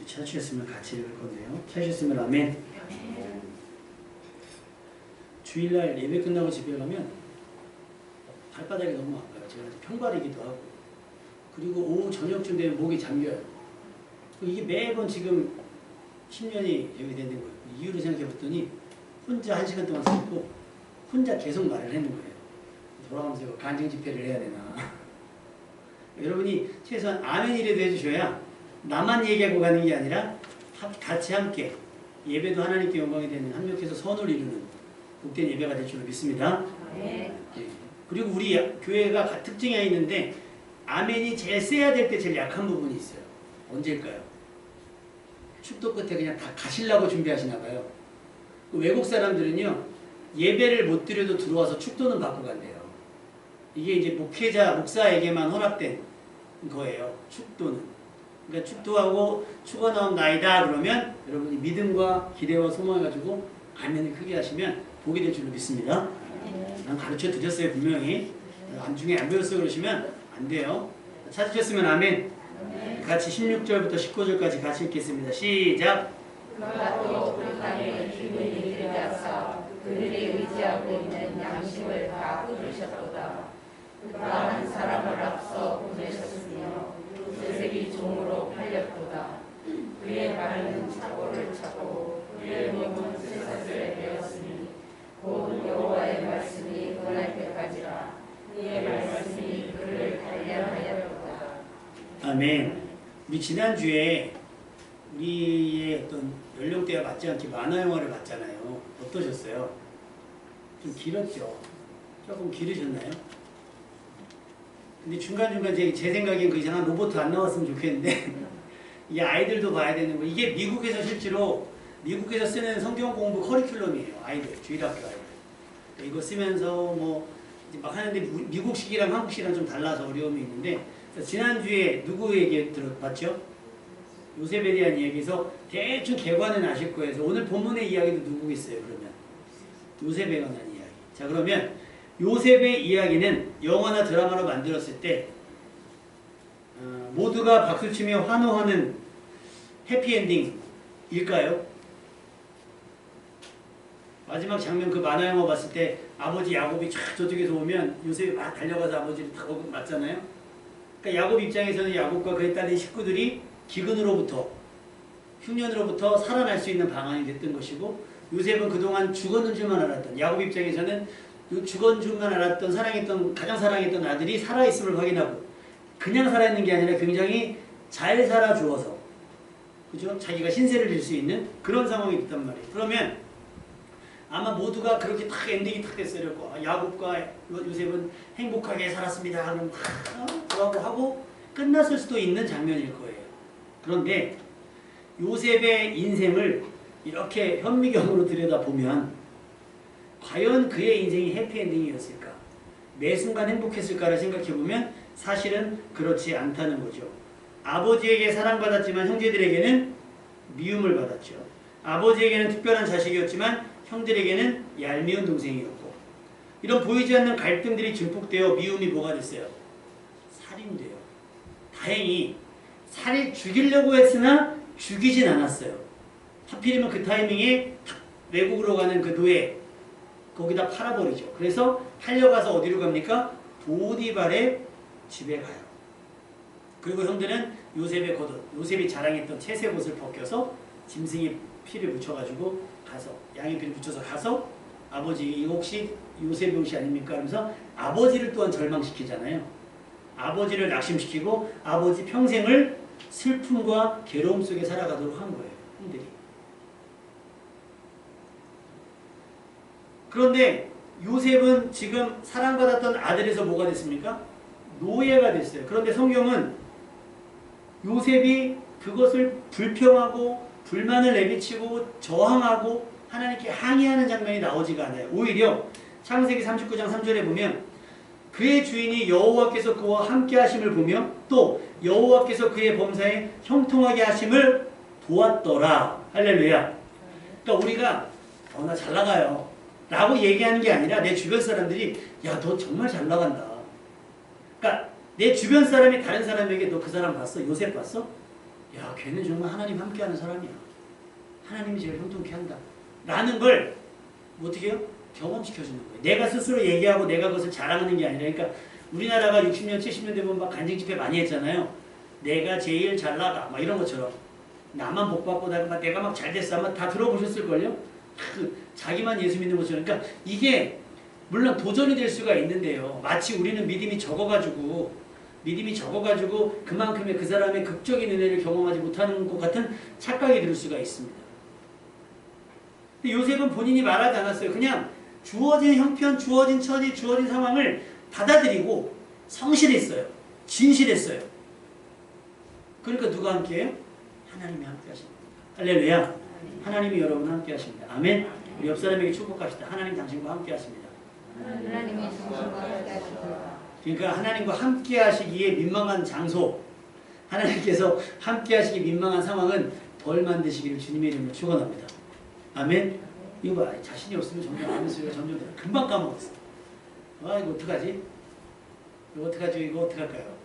찾으셨으면 같이 읽을 건데요. 찾으셨으면 아멘. 주일날 예배 끝나고 집에 가면 발바닥이 너무 아파요. 제가 평발이기도 하고. 그리고 오후 저녁쯤 되면 목이 잠겨요. 이게 매번 지금 10년이 여기 되는 거예요. 이유를 생각해 봤더니 혼자 1시간 동안 쓰고 혼자 계속 말을 하는 거예요. 돌아가면서 이거 간증 집회를 해야 되나. 여러분이 최소한 아멘이라도 해주셔야 나만 얘기하고 가는 게 아니라 같이 함께 예배도 하나님께 영광이 되는 합력해서 선을 이루는 복된 예배가 될 줄로 믿습니다. 네. 그리고 우리 교회가 특징이 있는데 아멘이 제일 세야 될 때 제일 약한 부분이 있어요. 언제일까요? 축도 끝에 그냥 다 가시려고 준비하시나 봐요. 외국 사람들은요 예배를 못 드려도 들어와서 축도는 받고 간대요. 이게 이제 목회자, 목사에게만 허락된 거예요. 축도는. 그러니까 축도하고 축원하옵나이다 그러면 여러분이 믿음과 기대와 소망을 가지고 아멘을 크게 하시면 복이 될 줄로 믿습니다. 난 가르쳐 드렸어요 분명히. 안중에 안 배웠어 그러시면 안 돼요. 찾으셨으면 아멘. 같이 16절부터 19절까지 같이 읽겠습니다. 시작. 그가 또 불가능의 주님이 되어서 그들이 의지하고 있는 양심을 다 끊으셨도다. 그가 한 사람을 앞서 보내셨으며 요셉이 종으로 팔렸도다. 그의 발은 차고를 차고 그의 몸은 쇠사슬에 베었으니 곧 여호와의 말씀이 끝날 때까지라. 그의 말씀이 그를 단련하였도다. 아멘. 우리 지난주에 우리의 어떤 연령대와 맞지 않게 만화 영화를 봤잖아요. 어떠셨어요? 좀 길었죠? 조금 길으셨나요? 근데 중간중간 제 생각엔 그 이상한 로봇 안 나왔으면 좋겠는데 이게 아이들도 봐야 되는 거. 이게 미국에서 실제로 미국에서 쓰는 성경 공부 커리큘럼이에요. 아이들, 주일학교 아이들. 이거 쓰면서 뭐 막 하는데 미국식이랑 한국식이랑 좀 달라서 어려움이 있는데 지난주에 누구 얘기 들어봤죠? 요셉에 대한 이야기에서 대충 개관은 아실 거예요. 그래서 오늘 본문의 이야기도 누구겠어요? 그러면 요셉에 관한 이야기. 자 그러면 요셉의 이야기는 영화나 드라마로 만들었을 때 모두가 박수치며 환호하는 해피엔딩일까요? 마지막 장면 그 만화 영화 봤을 때 아버지 야곱이 쫙 저쪽에서 오면 요셉이 막 달려가서 아버지를 다 맞잖아요. 그러니까 야곱 입장에서는 야곱과 그의 딸린 식구들이 기근으로부터 흉년으로부터 살아날 수 있는 방안이 됐던 것이고 요셉은 그동안 죽었는 줄만 알았던 야곱 입장에서는 죽은 줄만 알았던 사랑했던 가장 사랑했던 아들이 살아있음을 확인하고 그냥 살아있는 게 아니라 굉장히 잘 살아주어서 그죠? 자기가 신세를 질 수 있는 그런 상황이 됐단 말이에요. 그러면 아마 모두가 그렇게 딱 엔딩이 딱 됐어요. 야곱과 요셉은 행복하게 살았습니다. 그럼 뭐라고 하고 끝났을 수도 있는 장면일 거예요. 그런데 요셉의 인생을 이렇게 현미경으로 들여다보면 과연 그의 인생이 해피엔딩이었을까? 매 순간 행복했을까를 생각해보면 사실은 그렇지 않다는 거죠. 아버지에게 사랑받았지만 형제들에게는 미움을 받았죠. 아버지에게는 특별한 자식이었지만 형들에게는 얄미운 동생이었고 이런 보이지 않는 갈등들이 증폭되어 미움이 뭐가 됐어요? 살인돼요. 다행히 죽이려고 했으나 죽이진 않았어요. 하필이면 그 타이밍에 외국으로 가는 그 노예 거기다 팔아버리죠. 그래서 팔려가서 어디로 갑니까? 보디발의 집에 가요. 그리고 형들은 요셉의 겉옷, 요셉이 자랑했던 채색 옷을 벗겨서 짐승의 피를 묻혀가지고 가서 양의 피를 묻혀서 가서 아버지 이거 혹시 요셉의 옷이 아닙니까? 하면서 아버지를 또한 절망시키잖아요. 아버지를 낙심시키고 아버지 평생을 슬픔과 괴로움 속에 살아가도록 한 거예요. 형들이. 그런데 요셉은 지금 사랑받았던 아들에서 뭐가 됐습니까? 노예가 됐어요. 그런데 성경은 요셉이 그것을 불평하고 불만을 내비치고 저항하고 하나님께 항의하는 장면이 나오지가 않아요. 오히려 창세기 39장 3절에 보면 그의 주인이 여호와께서 그와 함께 하심을 보며 또 여호와께서 그의 범사에 형통하게 하심을 보았더라. 할렐루야. 그러니까 우리가 나 잘 나가요 라고 얘기하는 게 아니라 내 주변 사람들이 야 너 정말 잘 나간다. 그러니까 내 주변 사람이 다른 사람에게 너 그 사람 봤어? 요셉 봤어? 야, 걔는 정말 하나님 함께하는 사람이야. 하나님이 제일 형통케 한다. 라는 걸 어떻게 해요? 경험시켜주는 거예요. 내가 스스로 얘기하고 내가 그것을 자랑하는 게 아니라, 그러니까 우리나라가 60년, 70년 되면 막 간증 집회 많이 했잖아요. 내가 제일 잘 나가, 막 이런 것처럼. 나만 복 받고 내가 막 잘 됐어. 아마 다 들어보셨을걸요? 자기만 예수 믿는 것처럼. 그러니까 이게 물론 도전이 될 수가 있는데요. 마치 우리는 믿음이 적어가지고 그만큼의 그 사람의 극적인 은혜를 경험하지 못하는 것 같은 착각이 들 수가 있습니다. 근데 요셉은 본인이 말하지 않았어요. 그냥 주어진 형편, 주어진 처지, 주어진 상황을 받아들이고 성실했어요. 진실했어요. 그러니까 누가 함께해요? 하나님이 함께 하십니다. 할렐루야. 하나님이 여러분 함께 하십니다. 아멘. 우리 옆 사람에게 축복합시다. 하나님 당신과 함께 하십니다. 하나님의 성신과 함께 하십니다. 그러니까 하나님과 함께 하시기에 민망한 장소, 하나님께서 함께 하시기 민망한 상황은 덜 만드시기를 주님의 이름으로 축원합니다. 아멘. 이거 봐. 자신이 없으면 점점 아멘 소리가 점점 들어. 금방 까먹었어. 아, 이거 어떡하지? 이거 어떡하죠? 이거 어떡할까요?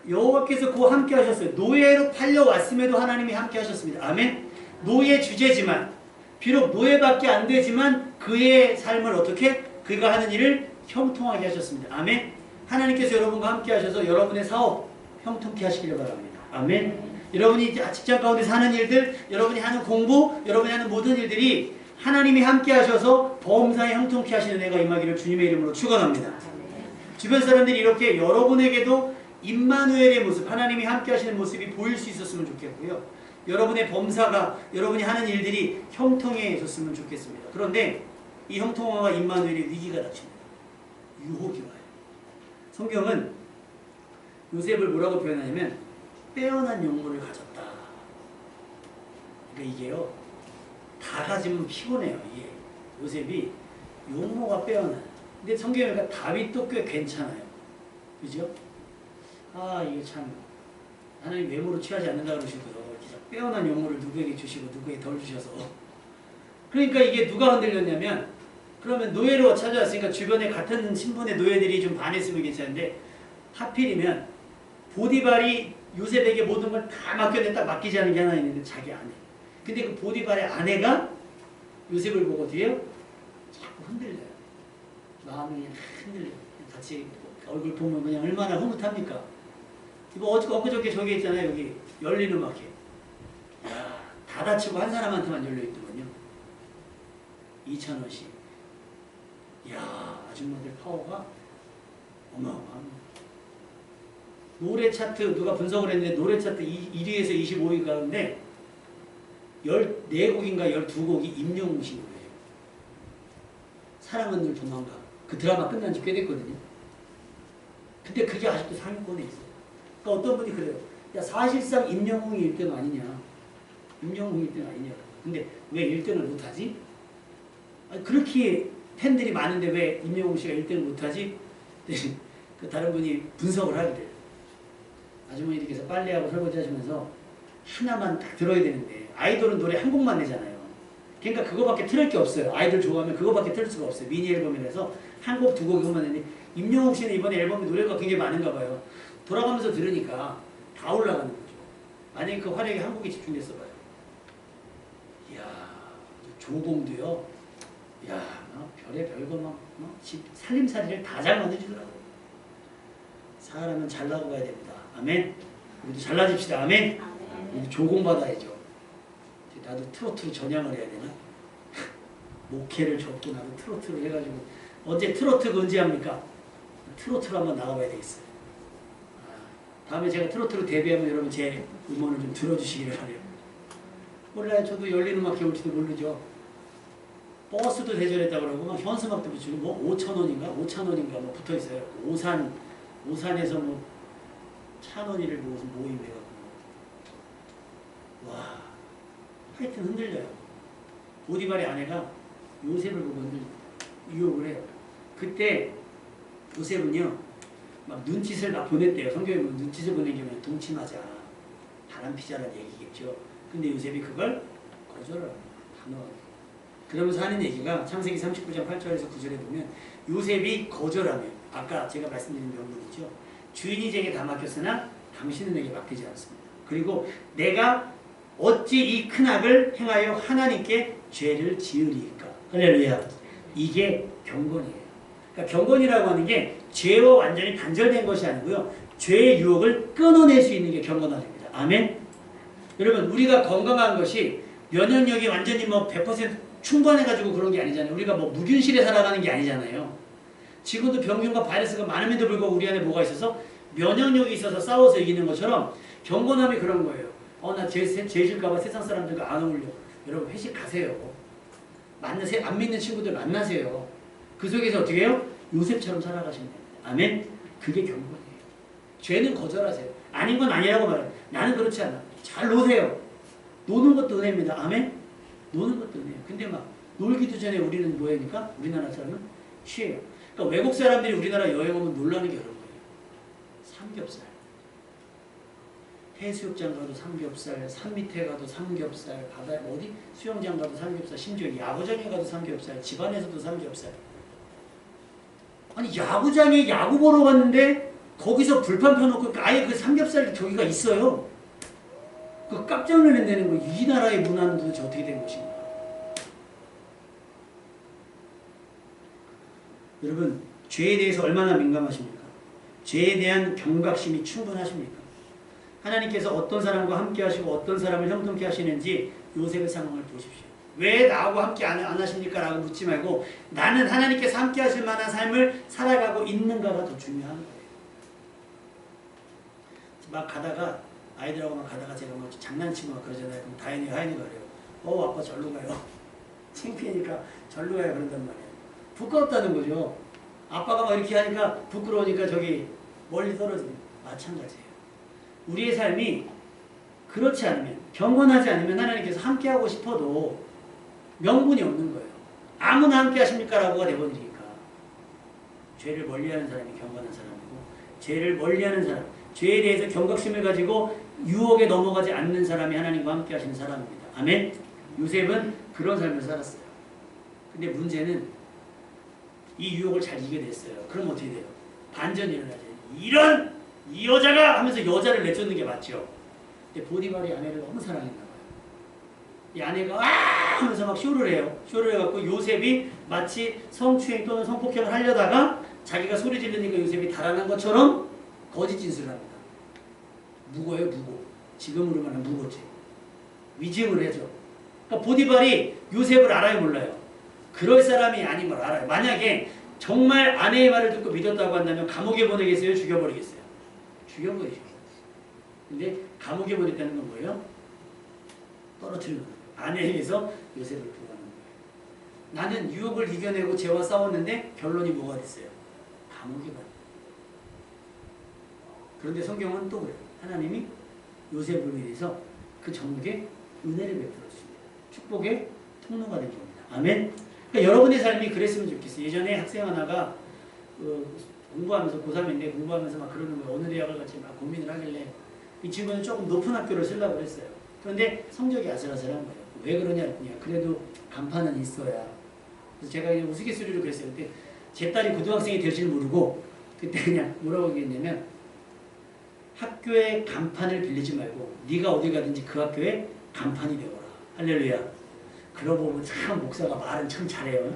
여호와께서 그와 함께 하셨어요. 노예로 팔려왔음에도 하나님이 함께 하셨습니다. 아멘. 노예 주제지만, 비록 노예밖에 안 되지만 그의 삶을 어떻게? 그가 하는 일을 형통하게 하셨습니다. 아멘. 하나님께서 여러분과 함께 하셔서 여러분의 사업 형통케 하시기를 바랍니다. 아멘. 여러분이 직장 가운데서 하는 일들, 여러분이 하는 공부, 여러분이 하는 모든 일들이 하나님이 함께 하셔서 범사에 형통케 하시는 애가 임하기를 주님의 이름으로 축원합니다. 주변 사람들이 이렇게 여러분에게도 임마누엘의 모습, 하나님이 함께 하시는 모습이 보일 수 있었으면 좋겠고요. 여러분의 범사가, 여러분이 하는 일들이 형통해졌으면 좋겠습니다. 그런데 이 형통함과 임마누엘의 위기가 닥칩니다. 유혹이 와요. 성경은 요셉을 뭐라고 표현하냐면 빼어난 용모를 가졌다. 그러니까 이게요, 다 가지면 피곤해요. 이게 요셉이 용모가 빼어난. 근데 성경에 보니까 다윗도 꽤 괜찮아요. 그죠? 아, 이게 참 하나님 외모로 취하지 않는다 그러시고요. 빼어난 용모를 누구에게 주시고 누구에게 덜 주셔서. 그러니까 이게 누가 흔들렸냐면, 그러면 노예로 찾아왔으니까 주변에 같은 신분의 노예들이 좀 반했으면 괜찮은데, 하필이면 보디발이 요셉에게 모든 걸 다 맡겨냈다. 맡기지 않은 게 하나 있는데 자기 아내. 근데 그 보디발의 아내가 요셉을 보고 어떻게요? 자꾸 흔들려요. 마음이 그냥 흔들려요. 같이 얼굴 보면 그냥 얼마나 흐뭇합니까? 이거 엊그저께 저기 있잖아요. 여기 열린 음악회. 야, 다 다치고 한 사람한테만 열려있더군요. 2,000원씩. 이야, 아줌마들 파워가 어마어마합니다. 노래 차트 누가 분석을 했는데 노래 차트 1위에서 25위 가운데 14곡인가 12곡이 임영웅 씨 노래예요. 사랑은 늘 도망가. 그 드라마 끝난 지 꽤 됐거든요. 근데 그게 아직도 상위권에 있어요. 그러니까 어떤 분이 그래요. 야, 사실상 임영웅이 1등 아니냐. 임영웅이 1등 아니냐. 근데 왜 1등을 못하지? 아니, 그렇게 팬들이 많은데 왜 임영웅 씨가 1등을 못하지? 그 다른 분이 분석을 하게 돼요. 아주머니들께서 빨래하고 설거지 하시면서 하나만 딱 들어야 되는데, 아이돌은 노래 한 곡만 내잖아요. 그러니까 그거밖에 틀을 게 없어요. 아이돌 좋아하면 그거밖에 틀 수가 없어요. 미니 앨범이라서 한 곡, 두 곡만 내는데, 임영웅 씨는 이번에 앨범에 노래가 굉장히 많은가 봐요. 돌아가면서 들으니까 다 올라가는 거죠. 만약에 그 활약에 한 곡에 집중됐어 봐요. 이야, 조공도요. 야, 별의 별거 막 살림살이를 다 잘 만들어주더라고요. 사람은 잘나고 가야 됩니다. 아멘. 우리도 잘나집시다. 아멘. 우리도 조공받아야죠. 나도 트로트로 전향을 해야 되나? 목회를 접고 나도 트로트로 해가지고, 언제 트로트가 언제 합니까? 트로트로 한번 나가봐야 되겠어요. 다음에 제가 트로트로 데뷔하면 여러분 제 음원을 좀 들어주시기를 바래요. 몰라요. 저도 열린 음악회 올지도 모르죠. 버스도 대절했다 그러고 막 현수막도 붙이고 뭐 5,000원인가 5,000원인가 뭐 붙어있어요. 오산에서 뭐 1,000원이를 무슨 모임해가지고. 와, 하여튼 흔들려요. 보디발의 아내가 요셉을 보고 유혹을 해요. 그때 요셉은요, 막 눈짓을 막 보냈대요. 성경에 보면 눈짓을 보내기면 동침하자, 바람피자라는 얘기겠죠. 근데 요셉이 그걸 거절을 합니다. 단호하게. 그러면서 하는 얘기가 창세기 39장 8절에서 9절에 보면, 요셉이 거절하며, 아까 제가 말씀드린 명분이죠. 주인이 제게 다 맡겼으나 당신은 내게 맡기지 않습니다. 그리고 내가 어찌 이 큰 악을 행하여 하나님께 죄를 지으리까. 할렐루야. 이게 경건이에요. 그러니까 경건이라고 하는 게 죄와 완전히 단절된 것이 아니고요. 죄의 유혹을 끊어낼 수 있는 게 경건함입니다. 아멘. 여러분 우리가 건강한 것이 면역력이 완전히 뭐 100% 충분해가지고 그런 게 아니잖아요. 우리가 뭐 무균실에 살아가는 게 아니잖아요. 지금도 병균과 바이러스가 많음에도 불구하고 우리 안에 뭐가 있어서 면역력이 있어서 싸워서 이기는 것처럼 경건함이 그런 거예요. 나 죄 질까봐 세상 사람들과 안 어울려. 여러분 회식 가세요. 만나세요. 안 믿는 친구들 만나세요. 그 속에서 어떻게 해요? 요셉처럼 살아가시면 됩니다. 아멘. 그게 경건이에요. 죄는 거절하세요. 아닌 건 아니라고 말해요. 나는 그렇지 않아. 잘 노세요. 노는 것도 은혜입니다. 아멘. 노는 것도 은혜예요. 근데 막 놀기도 전에 우리는 뭐니까? 우리나라 사람은 취해요. 그러니까 외국 사람들이 우리나라 여행 오면 놀라는 게 그런 거예요. 삼겹살. 해수욕장 가도 삼겹살, 산 밑에 가도 삼겹살, 바다에 어디 수영장 가도 삼겹살, 심지어 야구장에 가도 삼겹살, 집안에서도 삼겹살. 아니 야구장에 야구 보러 갔는데 거기서 불판 펴놓고 아예 그 삼겹살 저기가 있어요. 그 깜짝 놀란다는 거. 이 나라의 문화는 도대체 어떻게 된 것인가. 여러분 죄에 대해서 얼마나 민감하십니까? 죄에 대한 경각심이 충분하십니까? 하나님께서 어떤 사람과 함께 하시고 어떤 사람을 형통케 하시는지 요셉의 상황을 보십시오. 왜 나하고 함께 안 하십니까? 라고 묻지 말고 나는 하나님께서 함께 하실 만한 삶을 살아가고 있는가가 더 중요한 거예요. 막 가다가 아이들하고 막 가다가 제가 막 장난치고 막 그러잖아요. 그럼 다현이가 하연이가 그래요. 아빠 절로 가요. 창피하니까 절로 가요. 그런단 말이에요. 부끄럽다는 거죠. 아빠가 막 이렇게 하니까 부끄러우니까 저기 멀리 떨어집니다. 마찬가지예요. 우리의 삶이 그렇지 않으면 경건하지 않으면 하나님께서 함께하고 싶어도 명분이 없는 거예요. 아무나 함께 하십니까? 라고가 돼버리니까. 죄를 멀리하는 사람이 경건한 사람이고 죄를 멀리하는 사람, 죄에 대해서 경각심을 가지고 유혹에 넘어가지 않는 사람이 하나님과 함께 하시는 사람입니다. 아멘? 요셉은 그런 삶을 살았어요. 근데 문제는 이 유혹을 잘 이겨냈어요. 그럼 어떻게 돼요? 반전이 일어나죠. 이런! 이 여자가! 하면서 여자를 내쫓는 게 맞죠. 근데 보디발이 아내를 너무 사랑했나 봐요. 이 아내가 아! 하면서 막 쇼를 해요. 쇼를 해갖고 요셉이 마치 성추행 또는 성폭행을 하려다가 자기가 소리 지르니까 요셉이 달아난 것처럼 거짓 진술을 합니다. 무고예요, 무고. 지금으로 말하면 무고죄. 위증을 해죠. 그러니까 보디발이 요셉을 알아요, 몰라요? 그럴 사람이 아닌 걸 알아요. 만약에 정말 아내의 말을 듣고 믿었다고 한다면 감옥에 보내겠어요? 죽여버리겠어요? 죽여버리죠. 근데 감옥에 보냈다는 건 뭐예요? 떨어뜨리는 거예요. 아내에 의해서 요셉을 구하는 거예요. 나는 유혹을 이겨내고 죄와 싸웠는데 결론이 뭐가 됐어요? 감옥에 가. 그런데 성경은 또 그래요. 하나님이 요셉을 위해서 그 정국에 은혜를 베풀어 주십니다. 축복의 통로가 된 겁니다. 아멘. 그러니까 여러분의 삶이 그랬으면 좋겠어요. 예전에 학생 하나가 공부하면서 고3인데 공부하면서 막 그러는 거예요. 어느 대학을 갈지 막 고민을 하길래 이 친구는 조금 높은 학교를 쓰려고 했어요. 그런데 성적이 아슬아슬한 거예요. 왜 그러냐 했더니 그래도 간판은 있어야. 그래서 제가 그냥 우스갯소리로 그랬어요. 그때 제 딸이 고등학생이 될 줄 모르고 그때 그냥 뭐라고 얘기했냐면 학교에 간판을 빌리지 말고 네가 어디 가든지 그 학교에 간판이 되어라. 할렐루야. 그러고 보면 참 목사가 말은 참 잘해요.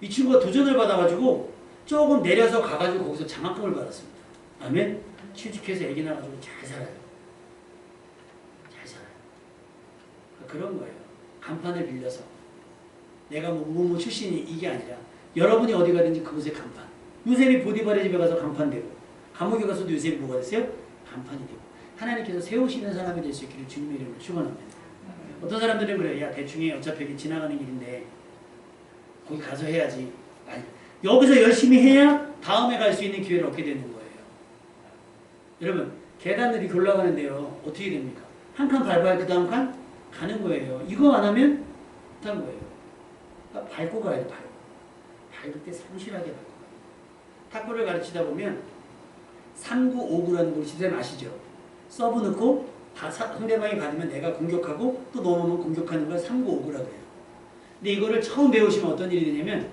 이 친구가 도전을 받아가지고 조금 내려서 가가지고 거기서 장학금을 받았습니다. 아멘? 취직해서 애기 낳아가지고 잘 살아요. 잘 살아요. 그런 거예요. 간판을 빌려서 내가 뭐 출신이 이게 아니라 여러분이 어디 가든지 그곳에 간판. 요셉이 보디발의 집에 가서 간판 되고 감옥에 가서도 요셉이 뭐가 됐어요? 간판이 되고 하나님께서 세우시는 사람이 될 수 있기를 주님의 이름으로 축원합니다. 어떤 사람들은 그래요. 야 대충 어차피 지나가는 길인데 거기 가서 해야지. 아니, 여기서 열심히 해야 다음에 갈 수 있는 기회를 얻게 되는 거예요. 여러분 계단을 이렇게 올라가는데요. 어떻게 됩니까? 한 칸 밟아야 그 다음 칸 가는 거예요. 이거 안 하면 못한 거예요. 그러니까 밟고 가야 돼. 밟을 때 성실하게 밟고 가요. 탁구를 가르치다 보면 3구, 5구라는 걸 집사님 아시죠? 서브 넣고 상대방이 받으면 내가 공격하고 또 넘으면 공격하는 걸 3구, 5구라고 해요. 근데 이거를 처음 배우시면 어떤 일이 되냐면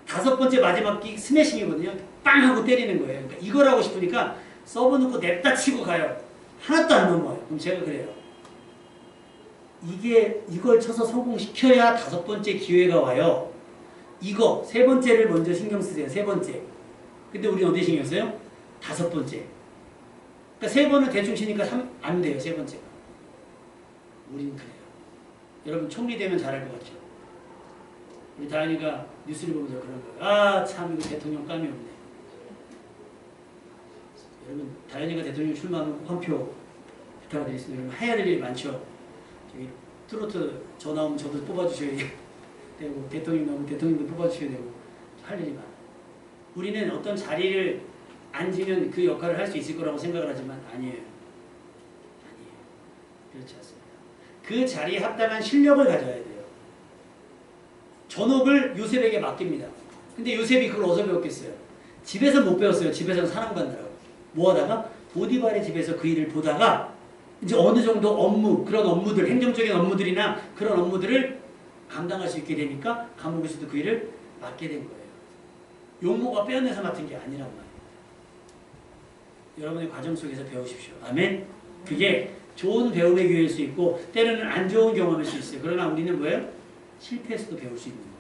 5 다섯 번째 마지막 기 스매싱이거든요. 빵 하고 때리는 거예요. 그러니까 이걸 하고 싶으니까 서브 넣고 냅다 치고 가요. 하나도 안 넘어요. 그럼 제가 그래요. 이걸 쳐서 성공시켜야 다섯 번째 기회가 와요. 이거 세 번째를 먼저 신경 쓰세요. 세 번째. 근데 우리는 어디 신경 써요? 다섯 번째. 그러니까 세 번을 대충 치니까 안 돼요. 세 번째가. 우리는 그래요. 여러분 총리되면 잘할 것 같죠? 우리 다현이가 뉴스를 보면서 그런 거예요. 아, 참 이거 대통령 감이 없네. 여러분 다현이가 대통령 출마하면 한 표 부탁드리겠습니다. 여러분 해야 될 일이 많죠. 저기 트로트 저 나오면 저도 뽑아주셔야 되고 대통령 나오면 대통령도 뽑아주셔야 되고 할 일이 많아요. 우리는 어떤 자리를 앉으면 그 역할을 할 수 있을 거라고 생각을 하지만 아니에요. 그렇지 않습니다. 그 자리에 합당한 실력을 가져야 돼요. 전업을 요셉에게 맡깁니다. 근데 요셉이 그걸 어디서 배웠겠어요? 집에서 못 배웠어요. 집에서는 사람 관느라고. 뭐 하다가? 보디발의 집에서 그 일을 보다가 이제 어느 정도 업무, 그런 업무들, 행정적인 업무들이나 그런 업무들을 감당할 수 있게 되니까 감옥에서도 그 일을 맡게 된 거예요. 용모가 빼어내서 맡은 게 아니란 말이에요. 여러분의 과정 속에서 배우십시오. 아멘? 그게 좋은 배움의 기회일 수 있고 때로는 안 좋은 경험일 수 있어요. 그러나 우리는 뭐예요? 실패해서도 배울 수 있는 거예요.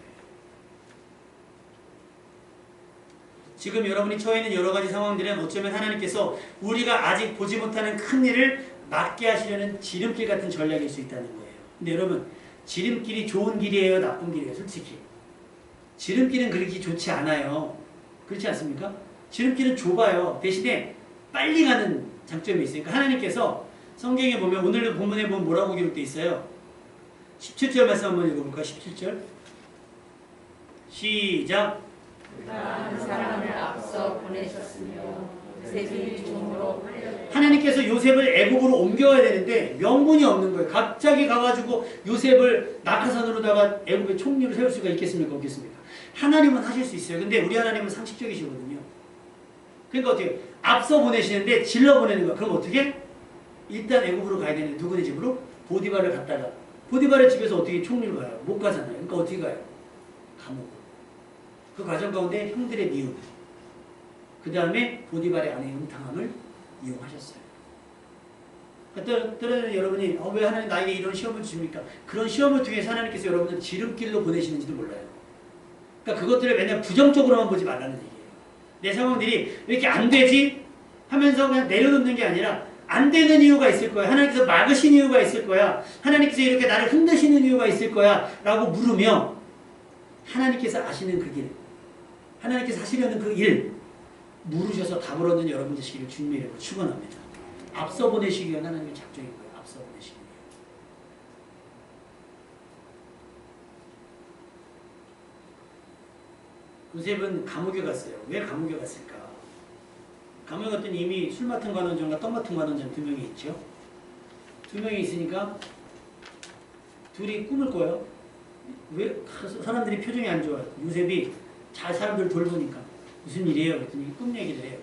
지금 여러분이 처해 있는 여러 가지 상황들은 어쩌면 하나님께서 우리가 아직 보지 못하는 큰 일을 막게 하시려는 지름길 같은 전략일 수 있다는 거예요. 근데 여러분 지름길이 좋은 길이에요? 나쁜 길이에요? 솔직히. 지름길은 그렇게 좋지 않아요. 그렇지 않습니까? 지름길은 좁아요. 대신에 빨리 가는 장점이 있으니까 하나님께서 성경에 보면 오늘 본문에 보면 뭐라고 기록되어 있어요? 17절 말씀 한번 읽어볼까? 17절 시작. 한 사람을 앞서 보내셨으며 요셉이 종으로 하나님께서 요셉을 애굽으로 옮겨야 되는데 명분이 없는 거예요. 갑자기 가가지고 요셉을 낙하산으로다가 애굽의 총리를 세울 수가 있겠습니까? 없겠습니까? 하나님은 하실 수 있어요. 근데 우리 하나님은 상식적이시거든요. 그러니까 어떻게 앞서 보내시는데 질러 보내는 거야. 그럼 어떻게? 일단 애굽으로 가야 되는데 누구네 집으로? 보디발을 갔다가 보디발의 집에서 어떻게 총리를 가요? 못 가잖아요. 그러니까 어떻게 가요? 감옥으로. 그 과정 가운데 형들의 미움, 그 다음에 보디발의 아내의 음탕함을 이용하셨어요. 때로는 여러분이 왜 하나님 나에게 이런 시험을 주십니까? 그런 시험을 통해서 하나님께서 여러분을 지름길로 보내시는지도 몰라요. 그러니까 그것들을 맨날 부정적으로만 보지 말라는 얘기예요. 내 상황들이 왜 이렇게 안 되지? 하면서 그냥 내려놓는 게 아니라 안 되는 이유가 있을 거야. 하나님께서 막으신 이유가 있을 거야. 하나님께서 이렇게 나를 흔드시는 이유가 있을 거야. 라고 물으며 하나님께서 아시는 그 길, 하나님께서 하시려는 그 일 물으셔서 답을 얻는 여러분 되시기를 주님의 이름으로 축원합니다. 앞서 보내시기 위한 하나님의 작정인 거예요. 앞서 보내시기 위해. 요셉은 감옥에 갔어요. 왜 감옥에 갔을까? 감옥에 갔더니 이미 술 맡은 관원장과 떡 맡은 관원장 두 명이 있죠. 두 명이 있으니까 둘이 꿈을 꿔요. 왜 사람들이 표정이 안 좋아요. 요셉이 잘 사람들 돌보니까 무슨 일이에요? 그랬더니 꿈 얘기를 해요.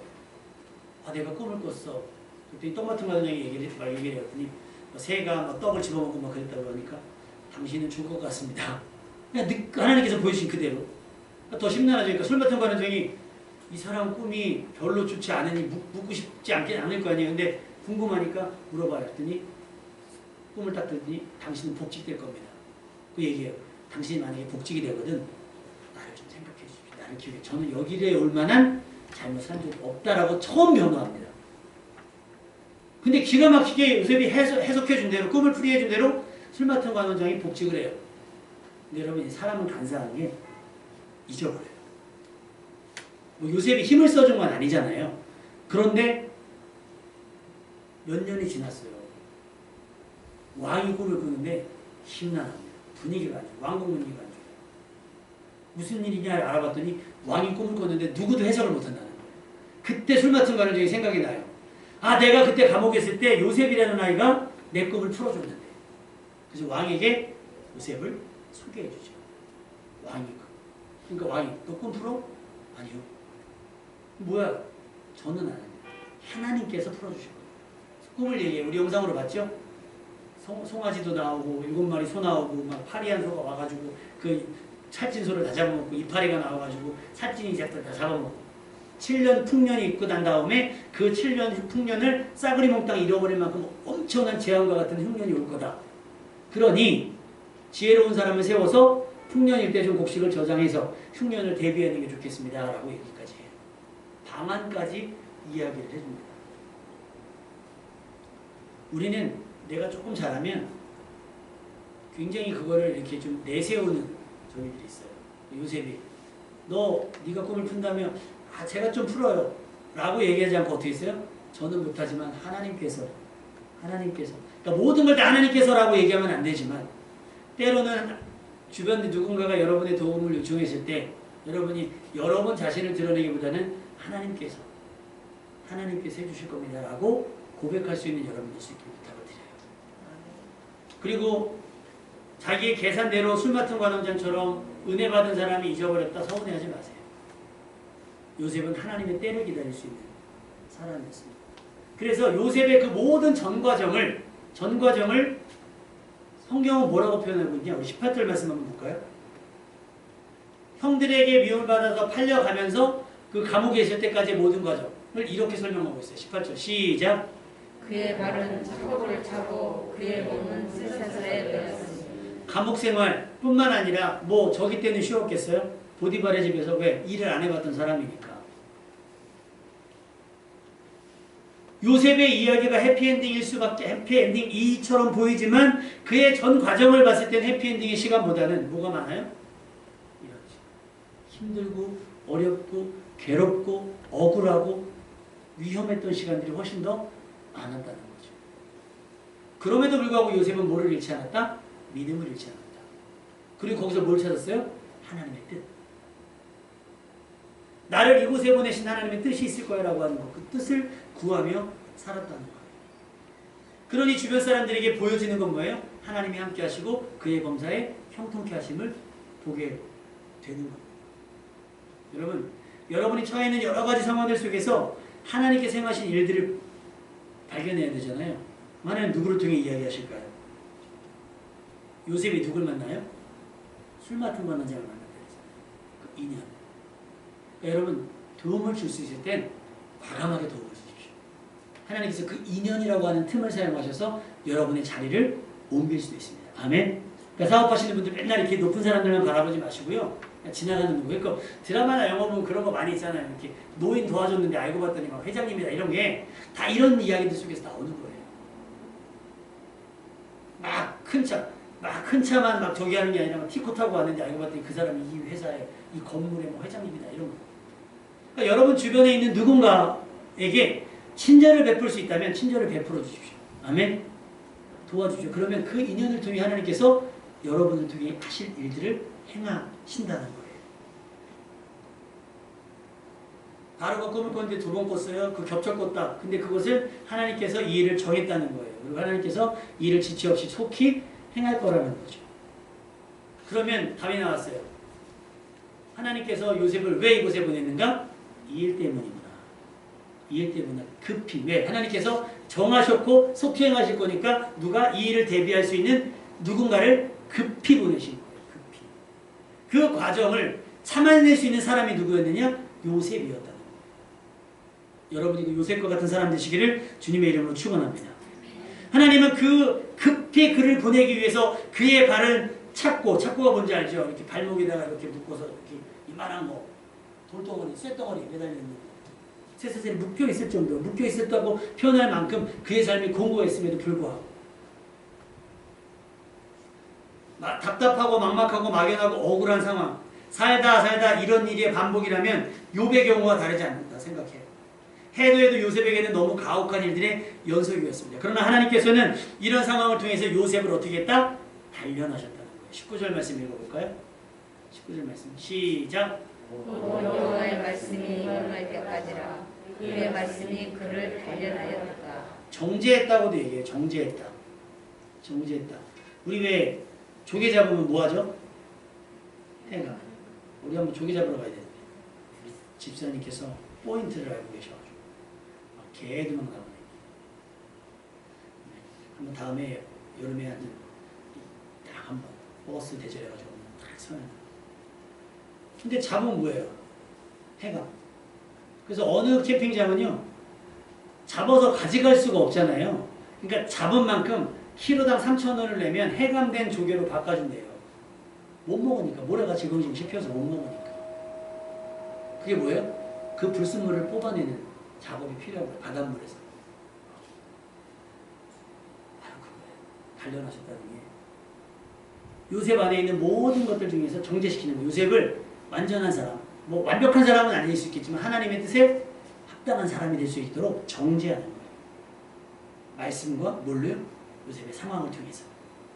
아, 내가 꿈을 꿨어. 그랬더니 떡 맡은 관원장이 얘기를 해요. 그랬더니 새가 떡을 집어먹고 막 그랬다고 하니까 당신은 죽을 것 같습니다. 그냥 하나님께서 보여주신 그대로. 더 심란하니까 술 맡은 관원장이 이 사람 꿈이 별로 좋지 않으니 묻고 싶지 않을 거 아니에요. 근데 궁금하니까 물어봐요. 그랬더니 꿈을 딱 듣더니 당신은 복직될 겁니다. 그 얘기예요. 당신이 만약에 복직이 되거든 나를 좀 생각해 주십시오. 나를 기억해. 저는 여기에 올 만한 잘못한 적 없다라고 처음 변호합니다. 근데 기가 막히게 요셉이 해석해 준 대로 꿈을 풀이해 준 대로 술 맡은 관원장이 복직을 해요. 근데 여러분 사람은 간사한 게 잊어버려요. 뭐 요셉이 힘을 써준 건 아니잖아요. 그런데 몇 년이 지났어요. 왕이 꿈을 꾸는데 심란합니다. 분위기가 안 좋아요. 왕국 분위기가 안 좋아요. 무슨 일이냐 알아봤더니 왕이 꿈을 꿨는데 누구도 해석을 못한다는 거예요. 그때 술 맡은 관원장이 생각이 나요. 아, 내가 그때 감옥에 있을 때 요셉이라는 아이가 내 꿈을 풀어줬는데. 그래서 왕에게 요셉을 소개해 주죠. 왕이. 그러니까 왕이 너 꿈 풀어? 아니요. 뭐야? 저는 안 합니다. 하나님께서 풀어주실 거예요. 꿈을 얘기해요. 우리 영상으로 봤죠? 송아지도 나오고 7마리 소 나오고 막 파리한 소가 와가지고 그 살찐소를 다 잡아먹고 이파리가 나와가지고 살찐이 새끼들 다 잡아먹고 7년 풍년이 있고 난 다음에 그 7년 풍년을 싸그리 몽땅 잃어버릴 만큼 엄청난 재앙과 같은 흉년이 올 거다. 그러니 지혜로운 사람을 세워서 풍년일 때 좀 곡식을 저장해서 흉년을 대비하는 게 좋겠습니다. 라고 얘기까지 해요. 방안까지 이야기를 해줍니다. 우리는 내가 조금 잘하면 굉장히 그거를 이렇게 좀 내세우는 저희들이 있어요. 요셉이 네가 꿈을 푼다면 제가 좀 풀어요 라고 얘기하지 않고 어떻게 했어요? 저는 못하지만 하나님께서 그러니까 모든 걸 다 하나님께서라고 얘기하면 안 되지만 때로는 주변 누군가가 여러분의 도움을 요청했을 때 여러분이 여러분 자신을 드러내기보다는 하나님께서 해주실 겁니다 라고 고백할 수 있는 여러분일 수 있게 부탁을 드려요. 그리고 자기의 계산대로 술 맡은 관원장처럼 은혜 받은 사람이 잊어버렸다 서운해하지 마세요. 요셉은 하나님의 때를 기다릴 수 있는 사람이었습니다. 그래서 요셉의 그 모든 전 과정을 성경은 뭐라고 표현하고 있냐? 우리 18절 말씀 한번 볼까요? 형들에게 미움을 받아서 팔려가면서 그 감옥에 있을 때까지의 모든 과정을 이렇게 설명하고 있어요. 18절 시작. 그의 발은 첩을 차고 그의 몸은 쇠사슬에 매였으니. 감옥 생활뿐만 아니라 저기 때는 쉬웠겠어요? 보디발의 집에서 왜? 일을 안 해봤던 사람이니까. 요셉의 이야기가 해피엔딩이처럼 보이지만 그의 전 과정을 봤을 땐 해피엔딩의 시간보다는 뭐가 많아요? 힘들고 어렵고 괴롭고 억울하고 위험했던 시간들이 훨씬 더 많았다는 거죠. 그럼에도 불구하고 요셉은 뭐를 잃지 않았다? 믿음을 잃지 않았다. 그리고 거기서 뭘 찾았어요? 하나님의 뜻. 나를 이곳에 보내신 하나님의 뜻이 있을 거라고 하는 것. 그 뜻을 구하며 살았다는 거예요. 그러니 주변 사람들에게 보여지는 건 뭐예요? 하나님이 함께 하시고 그의 범사에 형통케 하심을 보게 되는 겁니다. 여러분, 여러분이 처해 있는 여러 가지 상황들 속에서 하나님께서 행하신 일들을 발견해야 되잖아요. 하나님 누구를 통해 이야기하실까요? 요셉이 누굴 만나요? 술 맡은 관원장을 만났다 했잖아요. 그 인연. 그러니까 여러분, 도움을 줄 수 있을 땐 과감하게 도움을 주십시오. 하나님께서 그 인연이라고 하는 틈을 사용하셔서 여러분의 자리를 옮길 수도 있습니다. 아멘. 그러니까 사업하시는 분들 맨날 이렇게 높은 사람들만 바라보지 마시고요. 지나가는 누구. 그러니까 드라마나 영화 보면 그런 거 많이 있잖아요. 이렇게 노인 도와줬는데 알고 봤더니 막 회장님이다 이런 게 다 이런 이야기들 속에서 나오는 거예요. 막 큰 차만 막 저기 하는 게 아니라 티코 타고 왔는데 알고 봤더니 그 사람이 이 회사의 이 건물의 뭐 회장님이다 이런 거. 그러니까 여러분 주변에 있는 누군가에게 친절을 베풀 수 있다면 친절을 베풀어 주십시오. 아멘. 도와주십시오. 그러면 그 인연을 통해 하나님께서 여러분을 통해 하실 일들을 행하신다는 거예요. 바로가 꿈을 꿨는데 2번 꿨어요. 그 겹쳐 꿨다. 근데 그것을 하나님께서 이 일을 정했다는 거예요. 그리고 하나님께서 이 일을 지체 없이 속히 행할 거라는 거죠. 그러면 답이 나왔어요. 하나님께서 요셉을 왜 이곳에 보냈는가? 이 일 때문이구나. 이 일 때문에 급히. 왜? 하나님께서 정하셨고 속히 행하실 거니까 누가 이 일을 대비할 수 있는 누군가를 급히 보내신 거예요. 급히. 그 과정을 참아낼 수 있는 사람이 누구였느냐? 요셉이었다는 거예요. 여러분이 그 요셉과 같은 사람 되시기를 주님의 이름으로 축원합니다. 하나님은 그 급히 그를 보내기 위해서 그의 발을 착고가 뭔지 알죠? 이렇게 발목에다가 이렇게 묶어서 이렇게 이만한 거 돌덩어리, 쇳덩어리 매달리는 거. 쇠사슬이 묶여 있을 정도, 묶여 있었다고 표현할 만큼 그의 삶이 공고가 있음에도 불구하고 답답하고 막막하고 막연하고 억울한 상황, 살다 이런 일의 반복이라면 욥의 경우와 다르지 않는다 생각해요. 해도 요셉에게는 너무 가혹한 일들의 연속이었습니다. 그러나 하나님께서는 이런 상황을 통해서 요셉을 어떻게 했다? 단련하셨다는 거예요. 19절 말씀 읽어볼까요? 19절 말씀 시작. 여호와의 말씀이 임할 때까지라 그의 말씀이 그를 단련하였다. 정죄했다고도 얘기해요. 정죄했다. 우리 왜 조개 잡으면 뭐하죠? 해가. 우리 한번 조개 잡으러 가야 되는데 집사님께서 포인트를 알고 계셔가지고 개도만 가보네. 한번 다음에 여름에 딱 한번 버스 대절해가지고 딱 서면 근데 잡은 뭐예요? 해감. 그래서 어느 캠핑장은요, 잡아서 가져갈 수가 없잖아요. 그러니까 잡은 만큼 키로당 3,000원을 내면 해감된 조개로 바꿔준대요. 못 먹으니까. 모래가 지금 씹혀서 못 먹으니까. 그게 뭐예요? 그 불순물을 뽑아내는 작업이 필요한 거예요. 바닷물에서. 바로 그거예요. 단련하셨다는 게. 요셉 안에 있는 모든 것들 중에서 정제시키는 거예요. 요셉을 완전한 사람, 뭐 완벽한 사람은 아닐 수 있겠지만 하나님의 뜻에 합당한 사람이 될 수 있도록 정제하는 거예요. 말씀과 뭘로요? 요셉의 상황을 통해서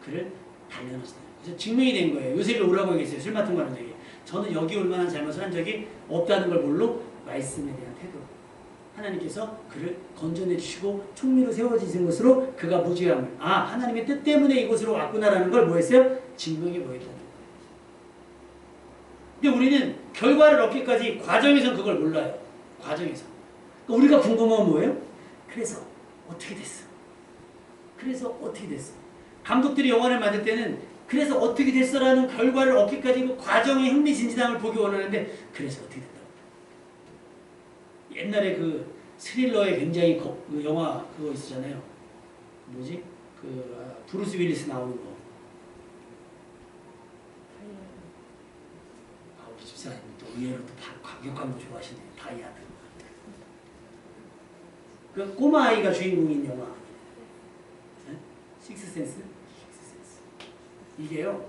그를 단련하시다. 그래서 증명이 된 거예요. 요셉이 오라고 얘기했어요. 술 맡은 관원에게. 저는 여기 올 만한 잘못을 한 적이 없다는 걸 뭘로? 말씀에 대한 태도로. 하나님께서 그를 건져내 주시고 총리로 세워지신 것으로 그가 무죄함을, 하나님의 뜻 때문에 이곳으로 왔구나라는 걸 뭐 했어요? 증명해 보였다는 거예요. 근데 우리는 결과를 얻기까지 과정에서는 그걸 몰라요. 과정에서. 그러니까 우리가 궁금한 건 뭐예요? 그래서 어떻게 됐어? 그래서 어떻게 됐어? 감독들이 영화를 만들 때는 그래서 어떻게 됐어라는 결과를 얻기까지 그 과정의 흥미진진함을 보기 원하는데 그래서 어떻게 됐다고? 옛날에 그 스릴러에 굉장히 그 영화 그거 있었잖아요. 뭐지? 브루스 윌리스 나오는 거. 우리 집사람이 또 의외로 또 과격한 거 좋아하시네요. 다이아드. 그 꼬마 아이가 주인공인 영화. 식스센스? 이게요,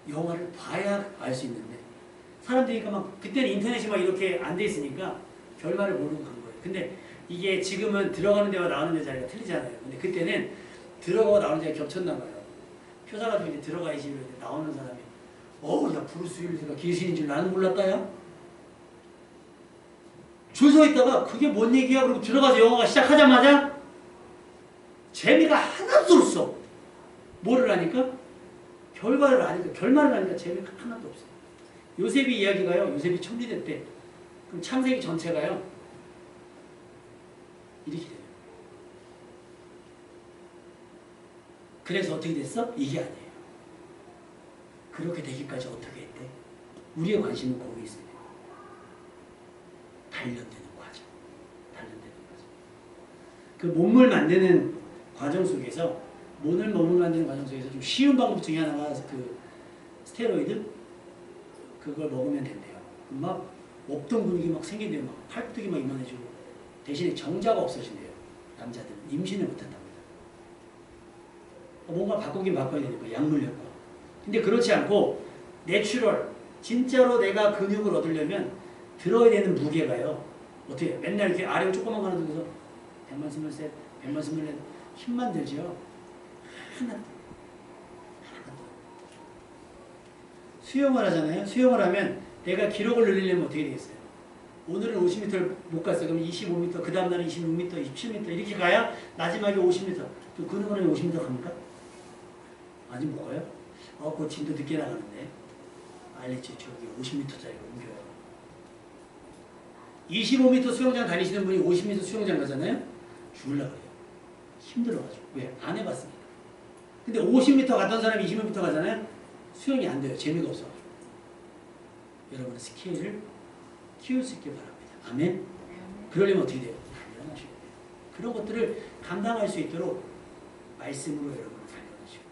영화를 봐야 알 수 있는데, 사람들이 막, 그때는 인터넷이 막 이렇게 안 돼 있으니까 결말을 모르고 간 거예요. 근데 이게 지금은 들어가는 데와 나오는 데 자리가 틀리잖아요. 근데 그때는 들어가고 나오는 데가 겹쳤나 봐요. 표사 가지고 이제 들어가야지 이러는데 나오는 사람이, 야, 브루스 윌리스가 귀신인 줄 나는 몰랐다, 야? 줄 서 있다가, 그게 뭔 얘기야? 그리고 들어가서 영화가 시작하자마자, 재미가 하나도 없어. 뭐를 하니까? 결말을 아니까 재미가 하나도 없어요. 요셉이 이야기가요. 요셉이 총리될 때 그럼 창세기 전체가요. 이렇게 돼요. 그래서 어떻게 됐어? 이게 아니에요. 그렇게 되기까지 어떻게 했대? 우리의 관심은 거기 있어요. 단련되는 과정. 그 몸을 만드는 과정 속에서 몸을 만드는 과정 속에서 좀 쉬운 방법 중에 하나가 그 스테로이드 그걸 먹으면 된대요. 막 없던 근육이 막 생긴대요. 막 팔뚝이 막 이만해지고 대신에 정자가 없어진대요. 남자들은 임신을 못한답니다. 뭔가 바꾸긴 바꿔야 되니까 약물 효과. 근데 그렇지 않고 내추럴 진짜로 내가 근육을 얻으려면 들어야 되는 무게가요. 어떻게 맨날 이렇게 아래로 조그만 거 하나 들어서 123, 124 힘만 들죠. 하나도. 수영을 하잖아요. 수영을 하면 내가 기록을 늘리려면 어떻게 되겠어요? 오늘은 50m를 못 갔어요. 그럼 25m, 그 다음 날은 26m, 27m 이렇게 가야 마지막에 50m. 또 그는 거는 50m 갑니까? 아직 못 가요? 그 진도 늦게 나가는데. 알겠죠? 저기 50m짜리로 옮겨요. 25m 수영장 다니시는 분이 50m 수영장 가잖아요? 죽으려고 해요. 힘들어가지고. 왜? 안 해봤으니까. 근데 50m 갔던 사람이 20m 가잖아요? 수영이 안 돼요. 재미가 없어. 여러분의 스킬을 키울 수 있길 바랍니다. 아멘? 그러려면 어떻게 돼요? 단련하셔야 돼요. 그런 것들을 감당할 수 있도록 말씀으로 여러분을 단련하시고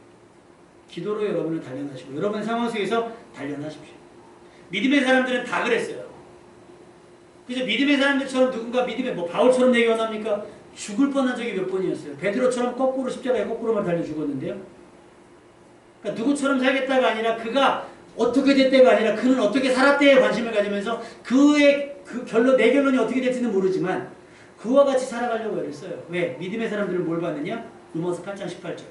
기도로 여러분을 단련하시고 여러분의 상황 속에서 단련하십시오. 믿음의 사람들은 다 그랬어요. 그래서 믿음의 사람들처럼 누군가 믿음의 바울처럼 얘기 원합니까? 죽을 뻔한 적이 몇 번이었어요. 베드로처럼 거꾸로 십자가에 거꾸로만 달려 죽었는데요. 그러니까 누구처럼 살겠다가 아니라 그가 어떻게 됐다가 아니라 그는 어떻게 살았대에 관심을 가지면서 그의 내 결론이 어떻게 될지는 모르지만 그와 같이 살아가려고 애를 써요. 왜? 믿음의 사람들은 뭘 받느냐? 로마서 8장 18절.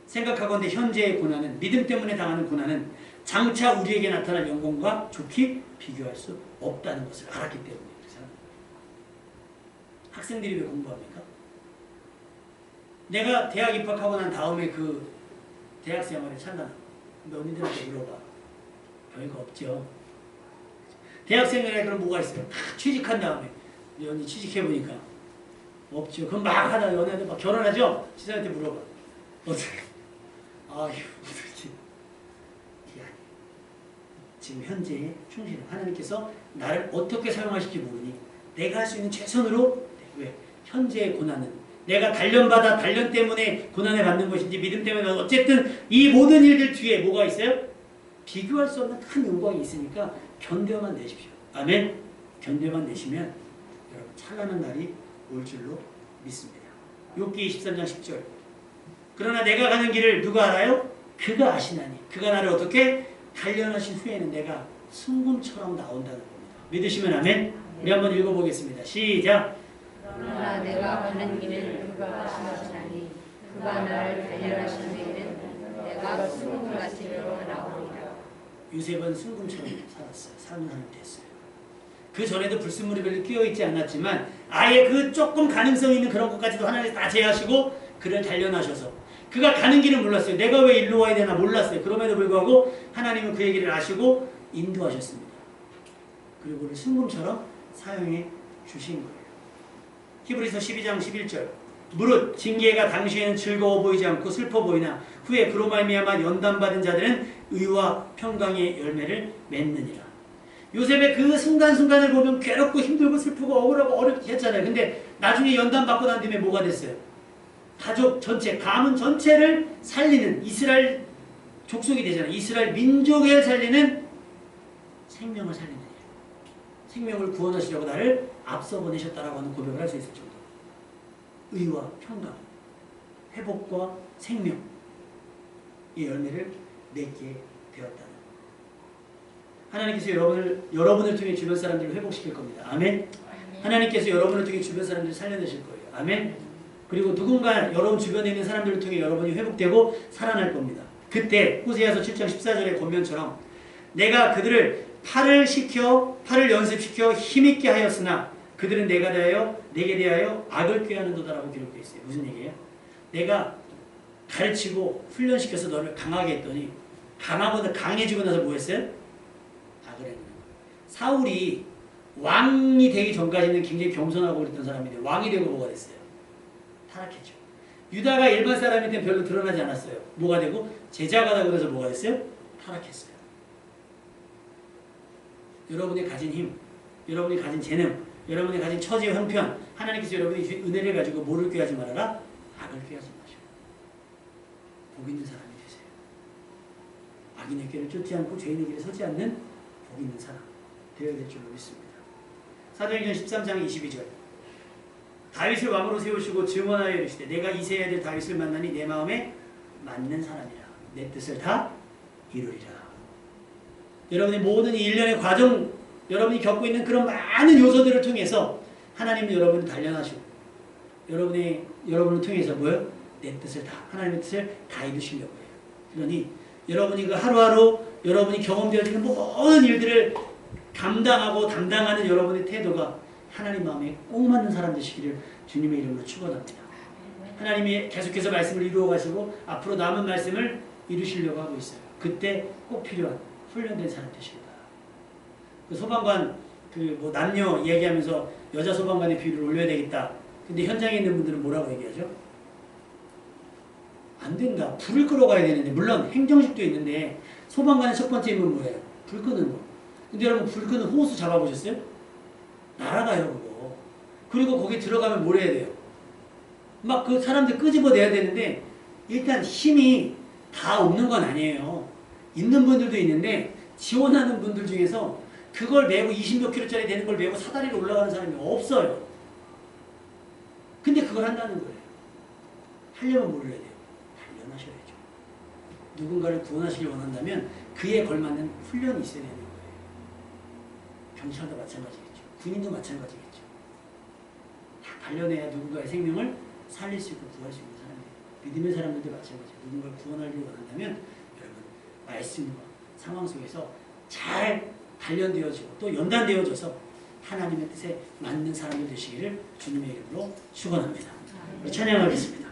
생각하건대 현재의 고난은 믿음 때문에 당하는 고난은 장차 우리에게 나타날 영광과 좋게 비교할 수 없다는 것을 알았기 때문에. 학생들이 왜 공부합니까? 내가 대학 입학하고 난 다음에 그 대학 생활의 찬란 너희들한테 물어봐. 별거 없죠. 대학생활에 그럼 뭐가 있어요? 취직한 다음에 연이 취직해보니까 없죠. 그럼 막 하다 연애들 막 결혼하죠? 지사한테 물어봐. 어떻게? 아휴 어떻게? 지금 현재에 충실해. 하나님께서 나를 어떻게 사용하실지 모르니 내가 할 수 있는 최선으로 왜? 현재의 고난은 내가 단련받아 단련 때문에 고난을 받는 것인지 믿음 때문에 어쨌든 이 모든 일들 뒤에 뭐가 있어요? 비교할 수 없는 큰 영광이 있으니까 견뎌만 내십시오. 아멘. 견뎌만 내시면 여러분 찬란한 날이 올 줄로 믿습니다. 욥기 23장 10절. 그러나 내가 가는 길을 누가 알아요? 그가 아시나니. 그가 나를 어떻게 단련하신 후에는 내가 순금처럼 나온다는 겁니다. 믿으시면 아멘. 우리 한번 읽어보겠습니다. 시작. 그러나 내가 가는 길을 그가 아시나니 그가 나를 단련하신 후에는 내가 순금같이 일어나오리라. 요셉은 순금처럼 살았어요. 사는 사람이 됐어요. 그 전에도 불순물이 별로 끼어있지 않았지만 아예 그 조금 가능성 있는 그런 것까지도 하나님 다 제하시고 그를 단련하셔서 그가 가는 길을 몰랐어요. 내가 왜 일로 와야 되나 몰랐어요. 그럼에도 불구하고 하나님은 그의 길을 아시고 인도하셨습니다. 그리고 그를 순금처럼 사용해 주신 거예요. 히브리서 12장 11절. 무릇 징계가 당시에는 즐거워 보이지 않고 슬퍼 보이나 후에 그로 말미암아 연단받은 자들은 의와 평강의 열매를 맺느니라. 요셉의 그 순간순간을 보면 괴롭고 힘들고 슬프고 억울하고 어렵게 했잖아요. 근데 나중에 연단받고 난 뒤에 뭐가 됐어요? 가족 전체, 가문 전체를 살리는 이스라엘 족속이 되잖아요. 이스라엘 민족을 살리는 생명을 살리는 일. 생명을 구원하시려고 나를 앞서 보내셨다라고 하는 고백을 할 수 있을 정도. 의와 평강, 회복과 생명, 이 열매를 맺게 되었다는. 하나님께서 여러분을 통해 주변 사람들을 회복시킬 겁니다. 아멘. 하나님께서 여러분을 통해 주변 사람들을 살려내실 거예요. 아멘. 그리고 누군가 여러분 주변에 있는 사람들을 통해 여러분이 회복되고 살아날 겁니다. 그때 호세아서 7장 14절의 권면처럼 내가 그들을 팔을 연습시켜 힘있게 하였으나 그들은 내게 대하여 악을 꾀하는도다라고 기록되어 있어요. 무슨 얘기예요? 내가 가르치고 훈련시켜서 너를 강하게 했더니 강하고 강해지고 나서 뭐 했어요? 악을 했는 거예요. 사울이 왕이 되기 전까지는 굉장히 겸손하고 그랬던 사람인데 왕이 되고 뭐가 됐어요? 타락했죠. 유다가 일반 사람일 때 별로 드러나지 않았어요. 뭐가 되고? 제자가 되고 나서 뭐가 됐어요? 타락했어요. 여러분이 가진 힘, 여러분이 가진 재능, 여러분이 가진 처지의 형편, 하나님께서 여러분이 은혜를 가지고 뭐를 꾀하지 말아라? 악을 꾀하지 마시오. 복 있는 사람이 되세요. 악인의 길을 쫓지 않고 죄인의 길에 서지 않는 복 있는 사람 되어야 될 줄로 믿습니다. 사도행전 13장 22절. 다윗을 왕으로 세우시고 증언하여 이르시되 내가 이세의 아들 다윗을 만나니 내 마음에 맞는 사람이라 내 뜻을 다 이루리라. 여러분의 모든 이 일련의 과정, 여러분이 겪고 있는 그런 많은 요소들을 통해서 하나님은 여러분을 단련하시고 여러분을 통해서 뭐요? 내 뜻을 다, 하나님의 뜻을 다 이루시려고 해요. 그러니 여러분이 그 하루하루 여러분이 경험되어지는 모든 일들을 감당하고 담당하는 여러분의 태도가 하나님 마음에 꼭 맞는 사람 되시기를 주님의 이름으로 축원합니다. 하나님이 계속해서 말씀을 이루어 가시고 앞으로 남은 말씀을 이루시려고 하고 있어요. 그때 꼭 필요한 훈련된 사람 되시길 바랍니다. 그 소방관 남녀 얘기하면서 여자 소방관의 비율을 올려야 되겠다. 근데 현장에 있는 분들은 뭐라고 얘기하죠? 안 된다. 불을 끌어가야 되는데 물론 행정식도 있는데 소방관의 첫 번째 임무는 뭐예요? 불 끄는 거. 근데 여러분 불 끄는 호수 잡아보셨어요? 날아가요 그거. 그리고 거기 들어가면 뭘 해야 돼요? 막 그 사람들 끄집어내야 되는데 일단 힘이 다 없는 건 아니에요. 있는 분들도 있는데 지원하는 분들 중에서 그걸 메고 20몇 킬로짜리 되는 걸 메고 사다리로 올라가는 사람이 없어요. 근데 그걸 한다는 거예요. 하려면 뭘 해야 돼요? 단련하셔야죠. 누군가를 구원하시길 원한다면 그에 걸맞는 훈련이 있어야 되는 거예요. 경찰도 마찬가지겠죠. 군인도 마찬가지겠죠. 다 단련해야 누군가의 생명을 살릴 수 있고 구할 수 있는 사람이에요. 믿음의 사람들도 마찬가지예요. 누군가를 구원하기를 원한다면 여러분 말씀과 상황 속에서 잘 단련되어지고 또 연단되어져서 하나님의 뜻에 맞는 사람이 되시기를 주님의 이름으로 축원합니다. 찬양하겠습니다.